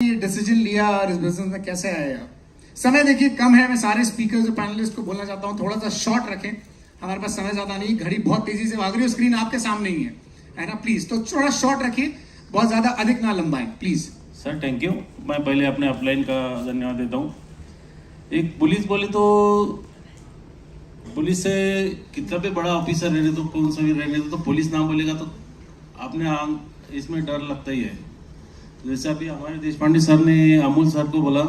ये डिसीजन लिया और इस बिजनेस में कैसे आया? समय देखिए कम है, मैं सारे स्पीकर्स और पैनलिस्ट को बोलना चाहता हूँ थोड़ा सा शॉर्ट रखें, हमारे पास समय ज्यादा नहीं, घड़ी बहुत तेजी से भाग रही है, स्क्रीन आपके सामने ही है ना, प्लीज तो थोड़ा शॉर्ट रखिए, बहुत ज्यादा अधिक ना लंबाएं प्लीज। Sir thank you. मैं पहले अपने अपलाइन का धन्यवाद देता हूँ। एक पुलिस बोले तो पुलिस से कितना भी बड़ा ऑफिसर रहने दो, कौन सा भी रहने दो, तो पुलिस नाम बोलेगा तो आपने इसमें डर लगता ही है। जैसे अभी हमारे देशपांडे सर ने अमूल सर को बोला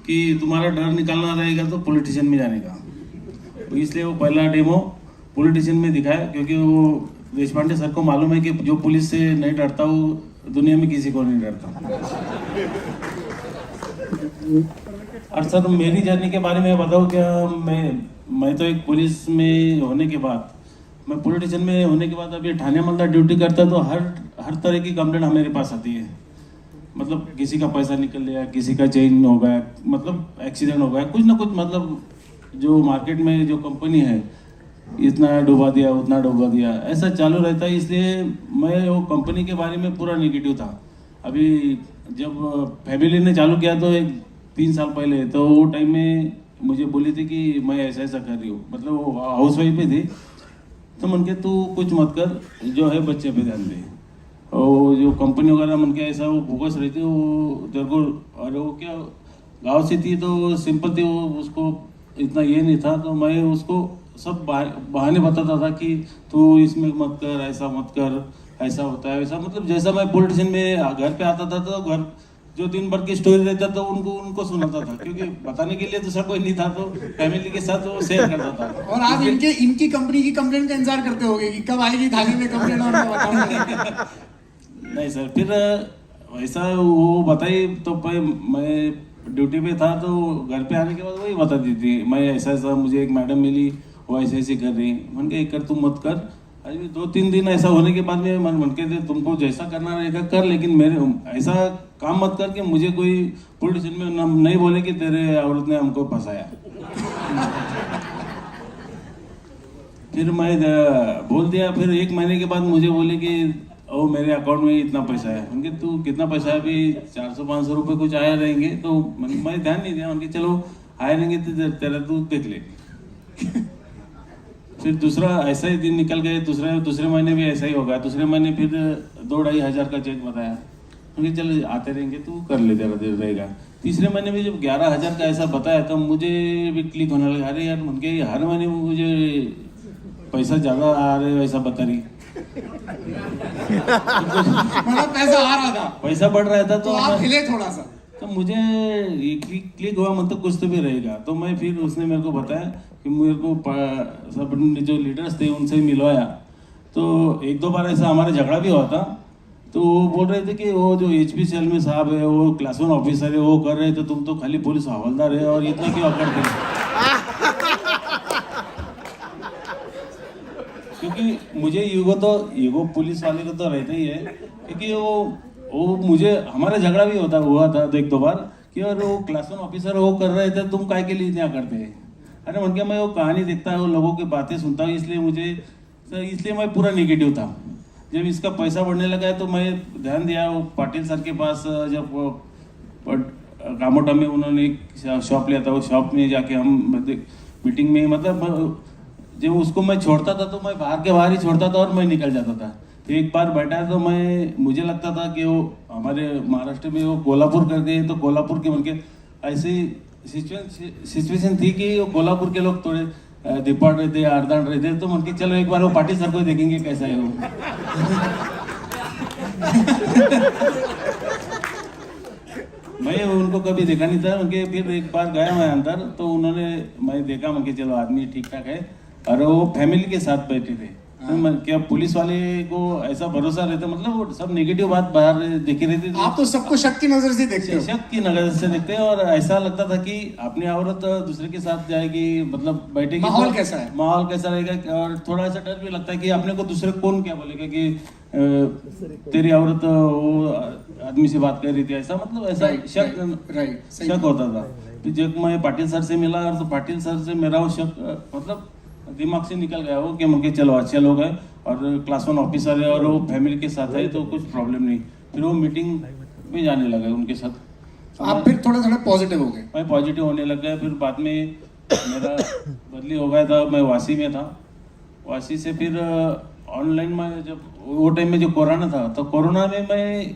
कि तुम्हारा डर निकालना रहेगा तो पॉलिटिशियन में जाने का, तो इसलिए वो पहला डेमो पॉलिटिशियन में दिखाया, क्योंकि वो देशपांडे सर को मालूम है कि जो पुलिस से नहीं डरता वो दुनिया में किसी को नहीं डरता। और सर मेरी जर्नी के बारे में बताऊँ क्या? मैं तो एक पुलिस में होने के बाद, मैं पॉलिटिशियन में होने के बाद अभी ठाणे मलदा ड्यूटी करता, तो हर तरह की कंप्लेंट हमारे पास आती है। मतलब किसी का पैसा निकल गया, किसी का चेंज हो गया, मतलब एक्सीडेंट हो गया, कुछ ना कुछ, मतलब जो मार्केट में जो कंपनी है इतना डुबा दिया, उतना डुबा दिया, ऐसा चालू रहता है। इसलिए मैं वो कंपनी के बारे में पूरा नेगेटिव था। अभी जब फैमिली ने चालू किया तो 3 साल पहले, तो वो टाइम में मुझे बोली थी कि मैं ऐसा ऐसा कर रही हूँ, मतलब वो हाउस वाइफ भी थी, तो मन के तू कुछ मत कर, जो है बच्चे पे ध्यान दे, और जो कंपनी वगैरह मन के ऐसा वो फोकस रहती है वो तेरे को। और वो क्या गांव से थी तो सिंपल थी, वो उसको इतना ये नहीं था, तो मैं उसको सब बहाने बताता था कि तू इसमें मत कर, ऐसा मत कर, ऐसा होता है वैसा। मतलब जैसा मैं पॉलिटिशियन में घर पे आता था तो घर जो दिन भर की स्टोरी रहता था उनको सुनाता था, क्योंकि बताने के लिए दूसरा कोई नहीं था, तो फैमिली के साथ वो शेयर करता था। और आप इनकी कंपनी की कंप्लेंट का इंतजार करते होंगे कि कब आएगी थाली में कंप्लेंट और मैं बताऊंगा। नहीं सर, फिर वैसा वो बताई तो मैं ड्यूटी पे था, तो घर पे आने के बाद वही बताती थी, मैं ऐसा ऐसा, मुझे एक मैडम मिली वो ऐसे ऐसे कर रही, मन के कर तुम मत कर। अभी 2-3 दिन ऐसा होने के बाद में मन के थे तुमको जैसा करना रहेगा कर, लेकिन मेरे ऐसा काम मत कर कि मुझे कोई पॉलिटिशियन में नहीं बोले कि तेरे औरत ने हमको फंसाया। फिर मैं बोल दिया। फिर 1 महीने के बाद मुझे बोले कि ओ मेरे अकाउंट में इतना पैसा है। उनके तू कितना पैसा है? अभी 400-500 रुपये कुछ आया रहेंगे। तो मैं ध्यान नहीं दिया, उनके चलो आए रहेंगे तो तेरा तू देख ले। फिर दूसरा ऐसा ही दिन निकल गए, दूसरे महीने भी ऐसा ही होगा। दूसरे महीने फिर 2-2.5 हज़ार का चेक बताया, उनके चलो आते रहेंगे तू कर ले, तेरा देर रहेगा। तीसरे महीने में जब 11 हज़ार का ऐसा बताया तो मुझे भी क्लिक होने लगा, अरे यार उनके हर महीने में मुझे पैसा ज़्यादा आ रहा है ऐसा बता रही। मतलब पैसा आ रहा था, पैसा बढ़ रहा था, तो आप हिले थोड़ा सा, तो मुझे क्लिक हुआ, मतलब कुछ तो भी रहेगा। तो मैं फिर उसने मेरे को बताया कि मेरे को सब जो लीडर्स थे उनसे मिलवाया। तो 1-2 बार ऐसा हमारा झगड़ा भी हुआ था, तो वो बोल रहे थे कि वो जो HPCL में साहब है, वो क्लास 1 ऑफिसर है, वो कर रहे थे, तुम तो खाली पुलिस हवलदार है और इतना क्यों करते? क्योंकि मुझे ईगो पुलिस वाले को तो रहता ही है, क्योंकि वो मुझे हमारा झगड़ा भी हुआ था 1-2 बार कि और वो क्लास 1 ऑफिसर वो कर रहे थे, तुम काय के लिए इतना करते हैं? अरे उनके मैं वो कहानी देखता है, वो लोगों की बातें सुनता हूँ, इसलिए मैं पूरा निगेटिव था। जब इसका पैसा बढ़ने लगा है तो मैं ध्यान दिया, वो पाटिल सर के पास जब कामोटा में उन्होंने एक शॉप लिया था, वो शॉप में जाके हम मीटिंग में, मतलब जब उसको मैं छोड़ता था तो मैं बाहर ही छोड़ता था और मैं निकल जाता था। तो एक बार बैठा तो मुझे लगता था कि वो हमारे महाराष्ट्र में वो कोल्हापुर कर दिए, तो कोल्हापुर के मन के ऐसी सिचुएशन थी कि वो कोल्हापुर के लोग थोड़े डिपार्ट रहते, आर्दान रहते, तो मन के चलो एक बार वो पाटिल सर को देखेंगे कैसा है वो। मैं उनको कभी देखा नहीं था उनके। फिर एक बार गया मैं अंदर, तो मैं देखा उनके चलो आदमी ठीक ठाक है, और वो फैमिली के साथ बैठे थे। क्या पुलिस वाले को ऐसा भरोसा रहता, मतलब वो सब नेगेटिव बात बाहर देखी रहती थी। आप तो सबको शक की नजर से देखते हो। शक की नजर से देखते हैं, और ऐसा लगता था कि अपनी औरत दूसरे के साथ जाएगी, मतलब बैठेगी, माहौल कैसा है, माहौल कैसा रहेगा। और थोड़ा सा डर भी लगता है कि अपने को दूसरे कौन क्या बोलेगा कि तेरी औरत वो आदमी से बात कर रही थी, ऐसा, मतलब ऐसा शक होता था। तो जब मैं पाटिल सर से मिला, और तो पाटिल सर से मेरा वो शक मतलब दिमाग से निकल गया वो, कि मुझे चलो अच्छे लोग हैं और क्लास 1 ऑफिसर है और वो फैमिली के साथ है तो कुछ प्रॉब्लम नहीं। फिर वो मीटिंग में जाने लगा उनके साथ। आप फिर थोड़े थोड़े पॉजिटिव हो गए। मैं पॉजिटिव होने लग गया। फिर बाद में मेरा बदली हो गया था, मैं वासी में था। वासी से फिर ऑनलाइन में, जब वो टाइम में जो कोरोना था, तो कोरोना में मैं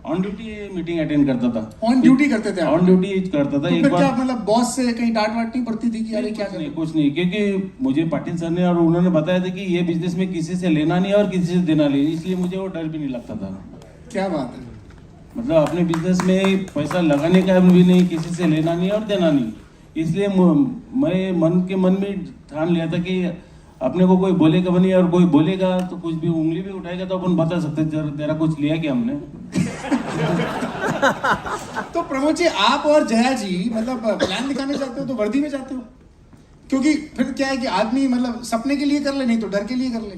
ऑन ड्यूटी मीटिंग अटेंड करता था। ऑन ड्यूटी करते थे आप? ऑन ड्यूटी करता था। तो एक फिर बार क्या मतलब बॉस से कहीं डांट वाट नहीं पड़ती थी कि अरे क्या कर? नहीं, कुछ नहीं, क्योंकि मुझे पाटिल सर ने और उन्होंने बताया था कि ये बिजनेस में किसी से लेना नहीं और किसी से देना नहीं, इसलिए मुझे वो डर भी नहीं लगता था। क्या बात है। मतलब अपने बिजनेस में पैसा लगाने का भी नहीं, किसी से लेना नहीं और देना नहीं, इसलिए मैं मन में ठान लिया था कि अपने को कोई बोलेगा भी नहीं, और कोई बोलेगा तो कुछ भी उंगली भी उठाएगा तो अपन बता सकते तेरा कुछ लिया क्या हमने। तो प्रमोद जी, आप और जया जी मतलब प्लान दिखाने जाते हो तो वर्दी में जाते हो? क्योंकि फिर क्या है कि आदमी मतलब सपने के लिए कर ले, नहीं तो डर के लिए कर ले।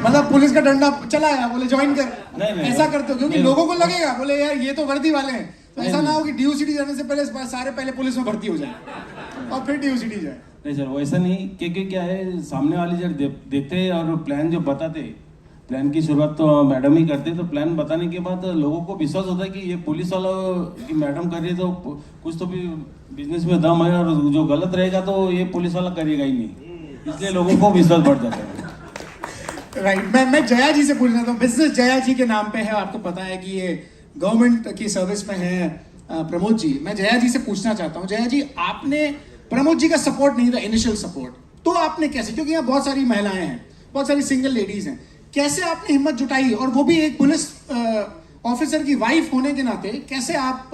मतलब पुलिस का डंडा चला आया, बोले ज्वाइन कर, नहीं, ऐसा करते हो? क्योंकि लोगों को लगेगा बोले यार ये तो वर्दी वाले हैं, तो ऐसा नहीं, ना हो कि ड्यू सिटी जाने से पहले सारे पहले पुलिस में भर्ती हो जाए और फिर ड्यू सिटी जाए। नहीं सर, वैसा नहीं, क्योंकि क्या है, सामने वाले जब देखते और प्लान जो बताते, प्लान की शुरुआत तो मैडम ही करते, तो प्लान बताने के बाद लोगों को विश्वास होता है कि ये पुलिस वाला की मैडम कर रही है तो कुछ तो भी बिजनेस में दम है, और जो गलत रहेगा तो ये पुलिस वाला करेगा ही नहीं, इसलिए लोगों को विश्वास बढ़ जाता है। राइट। मैं जया जी से पूछना था, बिजनेस जया जी के नाम पे है, आपको पता है कि ये गवर्नमेंट की सर्विस में है प्रमोद जी। मैं जया जी से पूछना चाहता हूँ, जया जी आपने प्रमोद जी का सपोर्ट नहीं था, इनिशियल सपोर्ट, तो आपने कैसे, क्योंकि यहाँ बहुत सारी महिलाएं हैं, बहुत सारी सिंगल लेडीज हैं, कैसे आपने हिम्मत जुटाई, और वो भी एक पुलिस ऑफिसर की वाइफ होने के नाते, कैसे आप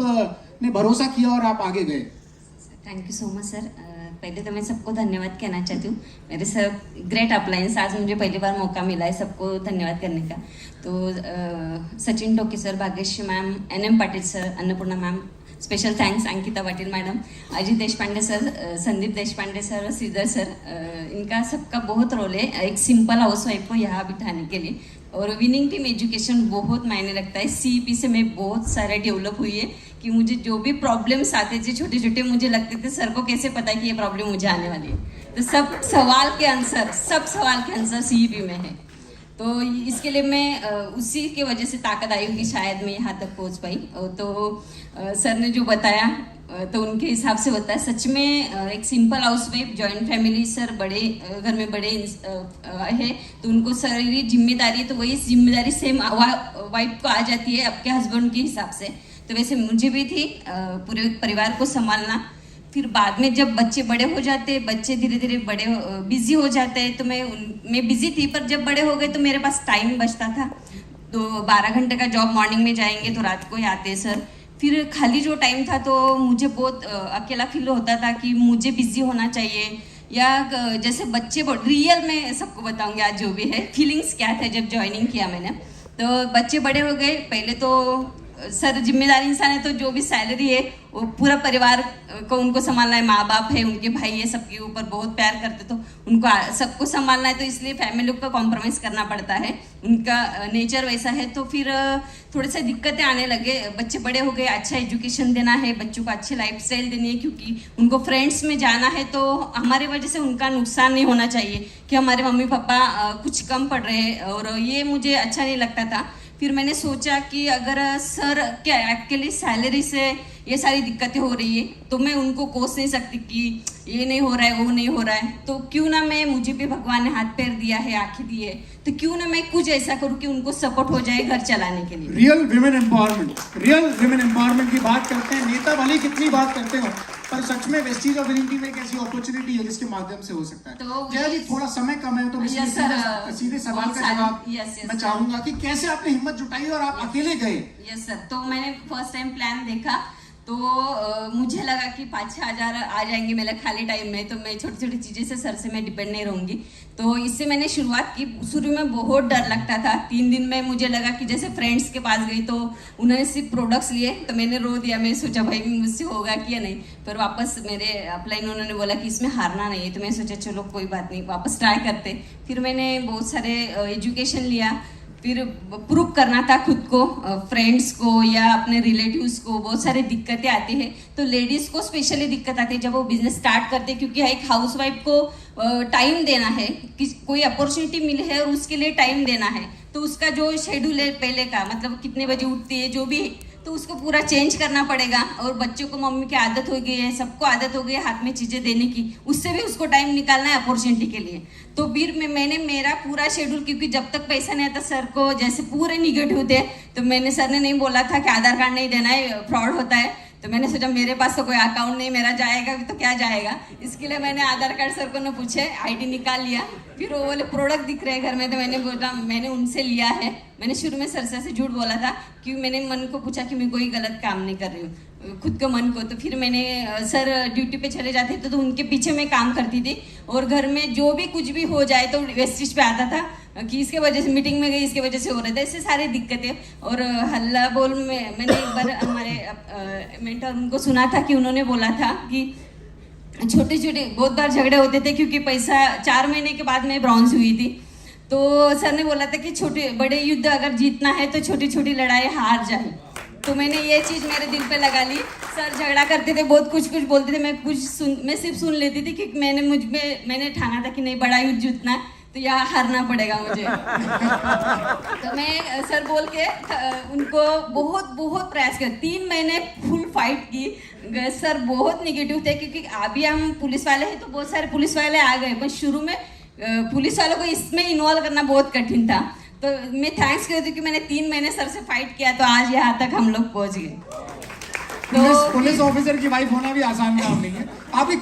ने भरोसा किया और आप आगे गए? Thank you so much sir. पहले तो मैं सबको धन्यवाद कहना चाहती हूँ, मेरे सर ग्रेट अपलायंस, आज मुझे पहली बार मौका मिला है सबको धन्यवाद करने का। तो सचिन टोके sir, Bhagyashree ma'am, NM Patil sir, Annapurna ma'am, special thanks Ankita Patil madam, Ajit Deshpande sir, Sandeep Deshpande sir और श्रीधर सर, इनका सबका बहुत रोल है एक सिंपल हाउस वाइफ को यहाँ बिठाने के लिए। और विनिंग टीम एजुकेशन बहुत मायने लगता है। CEP से मैं बहुत सारे डेवलप हुई है कि मुझे जो भी प्रॉब्लम्स आते थे छोटे छोटे, मुझे लगते थे सर को कैसे पता है कि ये प्रॉब्लम मुझे आने वाली है, तो सब सवाल के आंसर CEP में है। तो इसके लिए मैं उसी की वजह से ताकत आई होगी शायद मैं यहाँ तक पहुँच पाई। तो सर ने जो बताया तो उनके हिसाब से होता है। सच में एक simple housewife, joint family, sir बड़े घर में बड़े है तो उनको सारी जिम्मेदारी, तो वही जिम्मेदारी सेम वाइफ को आ जाती है आपके हस्बैंड के हिसाब से। तो वैसे मुझे भी थी पूरे परिवार को संभालना। फिर बाद में जब बच्चे बड़े हो जाते, बच्चे धीरे धीरे बड़े बिजी हो जाते हैं, तो मैं बिजी थी, पर जब बड़े हो गए तो मेरे पास टाइम बचता था। तो 12 घंटे का जॉब मॉर्निंग में जाएंगे तो रात को ही आते सर। फिर खाली जो टाइम था तो मुझे बहुत अकेला फील होता था कि मुझे बिजी होना चाहिए, या जैसे बच्चे रियल में सबको बताऊंगी आज जो भी है फीलिंग्स क्या थे जब ज्वाइनिंग किया मैंने। तो बच्चे बड़े हो गए, पहले तो सर जिम्मेदारी इंसान है तो जो भी सैलरी है वो पूरा परिवार को उनको संभालना है, माँ बाप है, उनके भाई है, सबके ऊपर बहुत प्यार करते, तो उनको सबको संभालना है, तो इसलिए फैमिली को कॉम्प्रोमाइज करना पड़ता है, उनका नेचर वैसा है। तो फिर थोड़े से दिक्कतें आने लगे, बच्चे बड़े हो गए, अच्छा एजुकेशन देना है, बच्चों को अच्छी लाइफस्टाइल देनी है, क्योंकि उनको फ्रेंड्स में जाना है, तो हमारे वजह से उनका नुकसान नहीं होना चाहिए कि हमारे मम्मी पापा कुछ कम पड़ रहे हैं, और ये मुझे अच्छा नहीं लगता था। फिर मैंने सोचा कि अगर सर क्या एक्चुअली सैलरी से ये सारी दिक्कतें हो रही है तो मैं उनको कोस नहीं सकती कि ये नहीं हो रहा है, वो नहीं हो रहा है, तो क्यों ना मुझे भी भगवान ने हाथ पैर दिया है, आंखें दी है, तो क्यों ना मैं कुछ ऐसा करूं कि उनको सपोर्ट हो जाए घर चलाने के लिए। रियल विमेन एम्पावरमेंट की बात करते हैं, नेता भले कितनी बात करते हो, पर सच में वेस्टीज ऑफ विनिंग टीम एक ऐसी अपॉर्चुनिटी है जिसके माध्यम से हो सकता है। तो जया जी थोड़ा समय कम है तो सीधे सवाल का जवाब मैं चाहूंगा कि कैसे आपने हिम्मत जुटाई और आप अकेले गए? यस सर, तो मैंने फर्स्ट टाइम प्लान देखा तो मुझे लगा कि 5-6 हज़ार आ जाएंगे मेरे खाली टाइम में, तो मैं छोटी छोटी चीज़ें से सर से मैं डिपेंड नहीं रहूँगी। तो इससे मैंने शुरुआत की। शुरू में बहुत डर लगता था, 3 दिन में मुझे लगा कि जैसे फ्रेंड्स के पास गई तो उन्होंने सिर्फ प्रोडक्ट्स लिए तो मैंने रो दिया, मैं सोचा भाई मुझसे होगा कि या नहीं, पर वापस मेरे अपलाइन उन्होंने बोला कि इसमें हारना नहीं है, तो मैं सोचा चलो कोई बात नहीं, वापस ट्राई करते। फिर मैंने बहुत सारे एजुकेशन लिया, फिर प्रूव करना था खुद को, फ्रेंड्स को या अपने रिलेटिव्स को। बहुत सारी दिक्कतें आती है, तो लेडीज को स्पेशली दिक्कत आती है जब वो बिजनेस स्टार्ट करते हैं, क्योंकि एक हाउसवाइफ को टाइम देना है कि कोई अपॉर्चुनिटी मिली है और उसके लिए टाइम देना है, तो उसका जो शेड्यूल है पहले का, मतलब कितने बजे उठती है जो भी, तो तो उसको पूरा चेंज करना पड़ेगा। और बच्चों को मम्मी की आदत हो गई है, सबको आदत हो गई है हाथ में चीज़ें देने की, उससे भी उसको टाइम निकालना है अपॉर्चुनिटी के लिए। तो फिर मैंने मेरा पूरा शेड्यूल, क्योंकि जब तक पैसा नहीं आता सर को जैसे पूरे निगेटिव थे, तो मैंने सर ने नहीं बोला था कि आधार कार्ड नहीं देना है, फ्रॉड होता है। तो मैंने सोचा मेरे पास तो कोई अकाउंट नहीं, मेरा जाएगा भी तो क्या जाएगा, इसके लिए मैंने आधार कार्ड सर को न पूछे आईडी निकाल लिया। फिर वो बोले प्रोडक्ट दिख रहे हैं घर में, तो मैंने बोला मैंने उनसे लिया है। मैंने शुरू में सर से झूठ बोला था कि मैंने मन को पूछा कि मैं कोई गलत काम नहीं कर रही हूँ, खुद के मन को। तो फिर मैंने सर ड्यूटी पे चले जाते थे तो उनके पीछे मैं काम करती थी, और घर में जो भी कुछ भी हो जाए तो वेस्टिज पे आता था कि इसके वजह से मीटिंग में गई, इसके वजह से हो रहा था, इससे सारी दिक्कतें। और हल्ला बोल में मैंने एक बार हमारे मेंटर उनको सुना था कि उन्होंने बोला था कि छोटे छोटे बहुत बार झगड़े होते थे, क्योंकि पैसा 4 महीने के बाद मैं ब्रॉन्ज हुई थी। तो सर ने बोला था कि छोटे बड़े युद्ध अगर जीतना है तो छोटी छोटी लड़ाई हार जाए। तो मैंने ये चीज़ मेरे दिल पे लगा ली। सर झगड़ा करते थे, बहुत कुछ बोलते थे, मैं सिर्फ सुन लेती थी, क्योंकि मैंने ठाना था कि नहीं, बड़ा युद्ध जीतना है तो यहाँ हारना पड़ेगा मुझे। तो मैं सर बोल के उनको बहुत बहुत प्रयास किया, 3 महीने फुल फाइट की। सर बहुत निगेटिव थे, क्योंकि अभी हम पुलिस वाले हैं तो बहुत सारे पुलिस वाले आ गए, पर शुरू में पुलिस वालों को इसमें इन्वॉल्व करना बहुत कठिन था। तो मैं थैंक्स करती हूँ कि मैंने 3 महीने सर से फाइट किया, तो आज यहाँ तक हम लोग पहुँच गए। तो पुलिस ऑफिसर की वाइफ होना भी आसान काम नहीं है। आपकी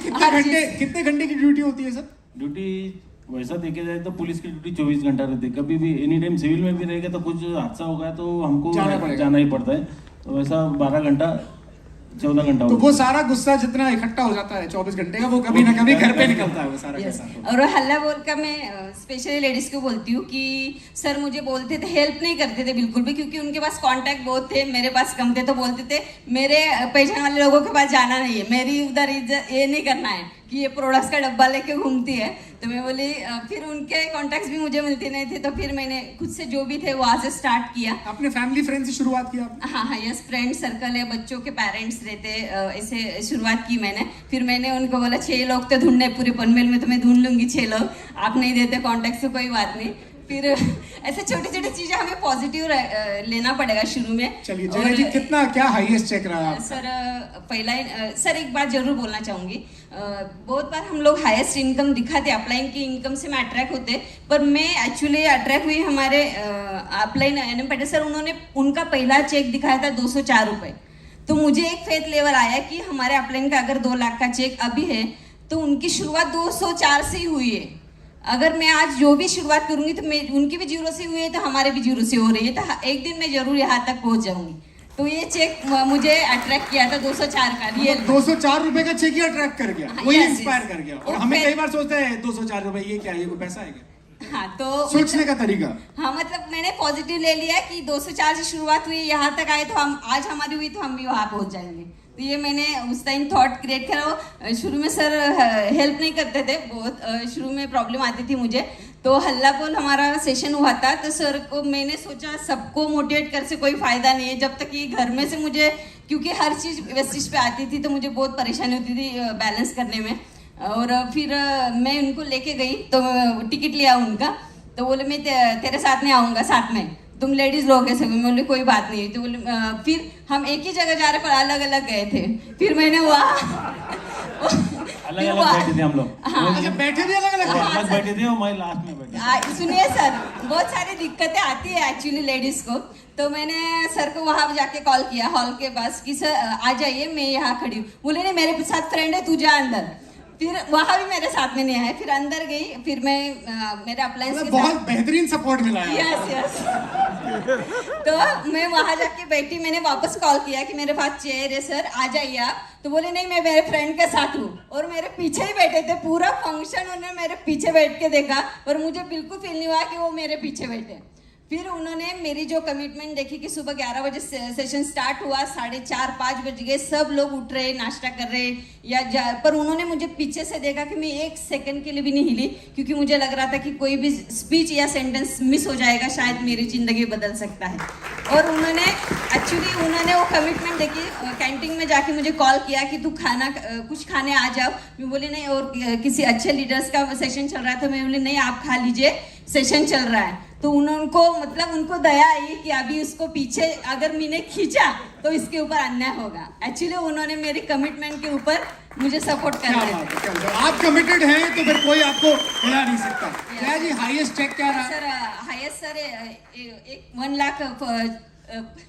कितने घंटे की ड्यूटी होती है सर? ड्यूटी वैसा देखा जाए तो पुलिस की ड्यूटी 24 घंटा रहती है। कभी भी एनी टाइम सिविल में भी रहेगा तो कुछ हादसा होगा तो हमको जाना ही पड़ता है। तो वैसा 12 घंटा 14 घंटा। तो वो सारा गुस्सा जितना इकट्ठा हो जाता है 24 घंटे का, वो कभी ना कभी घर पे निकलता है वो सारा yes. और हल्ला बोल का मैं स्पेशली लेडीज को बोलती हूँ कि सर मुझे बोलते थे, हेल्प नहीं करते थे बिल्कुल भी, क्योंकि उनके पास कांटेक्ट बहुत थे, मेरे पास कम थे। तो बोलते थे मेरे पहचान वाले लोगों के पास जाना नहीं है, मेरी उधर ये नहीं करना है कि ये प्रोडक्ट्स का डब्बा लेके घूमती है। तो मैं बोली, फिर उनके कॉन्टैक्ट्स भी मुझे मिलते नहीं थे, तो फिर मैंने खुद से जो भी थे वहाँ से स्टार्ट किया। अपने फैमिली फ्रेंड से शुरुआत किया? हाँ, यस, फ्रेंड सर्कल है, बच्चों के पेरेंट्स रहते, ऐसे शुरुआत की मैंने। फिर मैंने उनको बोला 6 लोग तो ढूंढने पूरे पनवेल में, तो मैं ढूंढ लूंगी 6 लोग, आप नहीं देते कॉन्टैक्ट तो कोई बात नहीं। फिर ऐसे छोटी छोटी चीजें हमें पॉजिटिव लेना पड़ेगा शुरू में। चलिए जया जी, कितना क्या हाईएस्ट चेक रहा है सर? पहला सर एक बात जरूर बोलना चाहूंगी, बहुत बार हम लोग हाईएस्ट इनकम दिखाते, अपलाइन की इनकम से मैं अट्रैक्ट होते, पर मैं एक्चुअली अट्रैक्ट हुई हमारे अपलाइन एनएम पटेल सर। उन्होंने उनका पहला चेक दिखाया था 204 रुपये। तो मुझे एक फेथ लेवल आया कि हमारे अपलाइन का अगर 2 लाख का चेक अभी है तो उनकी शुरुआत 204 से ही हुई है। अगर मैं आज जो भी शुरुआत करूंगी तो मैं उनकी भी 0 से हुई है, तो हमारे भी 0 से हो रही है, तो एक दिन मैं जरूर यहाँ तक पहुंच जाऊंगी। तो ये चेक मुझे अट्रैक्ट किया था 204 का रियल। 204 रुपए का चेक ही अट्रैक्ट कर गया, वही इंस्पायर कर गया। और हमें फिर- कई बार सोचते हैं 204 रुपए ये क्या, ये कोई पैसा है क्या? हाँ, तो सोचने का तरीका। हाँ, मतलब मैंने पॉजिटिव ले लिया कि 204 से शुरुआत हुई, यहाँ तक आए, तो हम आज हमारी हुई तो हम भी वहाँ पहुँच जाएंगे। तो ये मैंने उस टाइम थॉट क्रिएट करा। शुरू में सर हेल्प नहीं करते थे, बहुत शुरू में प्रॉब्लम आती थी मुझे। तो हल्ला बोल हमारा सेशन हुआ था, तो सर को मैंने सोचा सबको मोटिवेट कर से कोई फायदा नहीं है, जब तक कि घर में से मुझे, क्योंकि हर चीज़ वेस्टिज पे आती थी तो मुझे बहुत परेशानी होती थी बैलेंस करने में। और फिर मैं उनको लेके गई, तो टिकट लिया उनका, तो बोले मैं तेरे साथ में आऊँगा, साथ में तुम लेडीज लोग ऐसे। मैं बोली कोई बात नहीं। तो बोले फिर हम एक ही जगह जा रहे पर अलग अलग गए थे। फिर मैंने अलग अलग बैठे थे हम लोग। हाँ, अच्छा, बैठे भी अलग अलग? अलग बैठे थे और मैं लास्ट में बैठे। सुनिए सर, बहुत सारी दिक्कतें आती है एक्चुअली लेडीज को। तो मैंने सर को वहां जाके कॉल किया हॉल के पास कि सर आ जाइए, मैं यहाँ खड़ी हूँ। बोले नहीं, मेरे साथ फ्रेंड है, तू जा अंदर। फिर वहां भी मेरे साथ में नहीं आया, फिर अंदर गई। फिर मैं मेरे अप्लायंस के बहुत बेहतरीन सपोर्ट मिला है। यस। तो मैं वहां जाके बैठी, मैंने वापस कॉल किया कि मेरे पास चेयर है सर, आ जाइए आप। तो बोले नहीं, मैं मेरे फ्रेंड के साथ हूँ, और मेरे पीछे ही बैठे थे। पूरा फंक्शन उन्होंने मेरे पीछे बैठ के देखा, और मुझे बिल्कुल फील नहीं हुआ कि वो मेरे पीछे बैठे। फिर उन्होंने मेरी जो कमिटमेंट देखी कि सुबह 11 बजे सेशन स्टार्ट हुआ, 4:30-5 बज गए, सब लोग उठ रहे, नाश्ता कर रहे पर उन्होंने मुझे पीछे से देखा कि मैं 1 सेकंड के लिए भी नहीं हिली, क्योंकि मुझे लग रहा था कि कोई भी स्पीच या सेंटेंस मिस हो जाएगा, शायद मेरी जिंदगी बदल सकता है। और उन्होंने वो कमिटमेंट देखी। कैंटीन में जाके मुझे कॉल किया कि तू कुछ खाने आ जाओ। मैं बोली नहीं, और किसी अच्छे लीडर्स का सेशन चल रहा था। मैं बोली नहीं, आप खा लीजिए, सेशन चल रहा है। तो उनको मतलब उनको दया आई कि अभी उसको पीछे अगर मैंने खींचा तो इसके ऊपर अन्याय होगा। एक्चुअली उन्होंने मेरी कमिटमेंट के ऊपर मुझे सपोर्ट क्या करना बात है, क्या बात है। आप कमिटेड हैं तो फिर कोई आपको हिला नहीं सकता। क्या जी हाईएस्ट चेक क्या रहा? सर हाईएस्ट सर एक 1 लाख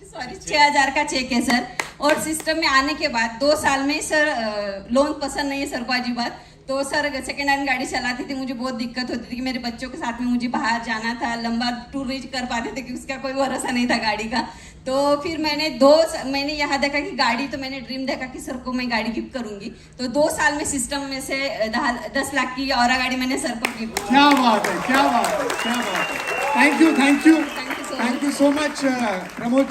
सॉरी 6,000 का चेक है सर। और सिस्टम में आने के बाद 2 साल में सर लोन पसंद नहीं है सर को अजीबात। तो सर सेकेंड हैंड गाड़ी चलाती थी, मुझे बहुत दिक्कत होती थी कि मेरे बच्चों के साथ में मुझे बाहर जाना था, लंबा टूर नहीं कर पाते थे कि उसका कोई भरोसा नहीं था गाड़ी का। तो फिर मैंने यहाँ देखा कि गाड़ी, तो मैंने ड्रीम देखा कि सर को मैं गाड़ी गिफ्ट करूंगी। तो 2 साल में सिस्टम में से 10 लाख की और गाड़ी मैंने सर को गिफ्ट। क्या बात है, क्या बात है, क्या बात है। Thank you Thank you so thank you so much Pramod.